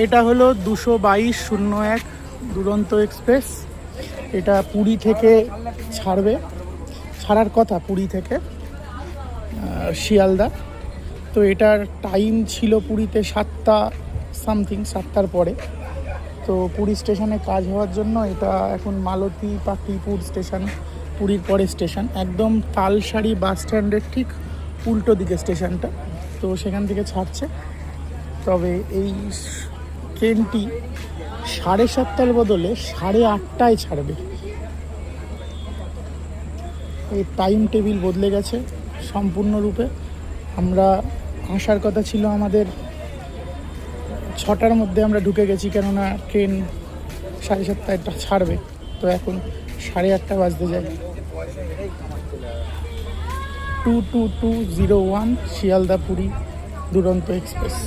এটা হলো 22201 দুরন্ত এক্সপ্রেস। এটা পুরী থেকে ছাড়ার কথা, পুরী থেকে শিয়ালদা। তো এটার টাইম ছিল পুরীতে 7টা সামথিং, 7টার পরে। তো পুরী স্টেশনে কাজ হওয়ার জন্য এটা এখন মালতী পাখিপুর স্টেশন, পুরীর পরে স্টেশন, একদম তালসারি বাস স্ট্যান্ডের ঠিক উল্টো দিকে স্টেশনটা। তো সেখান থেকে ছাড়ছে। তবে এই ট্রেনটি 7:30টার বদলে 8:30টায় ছাড়বে। এই টাইম টেবিল বদলে গেছে সম্পূর্ণরূপে। আমরা আসার কথা ছিল আমাদের 6টার মধ্যে, আমরা ঢুকে গেছি, কেননা ট্রেন 7:30টায় ছাড়বে। তো এখন 8:30 বাজতে যায়। 22201 শিয়ালদা পুরী দুরন্ত এক্সপ্রেস।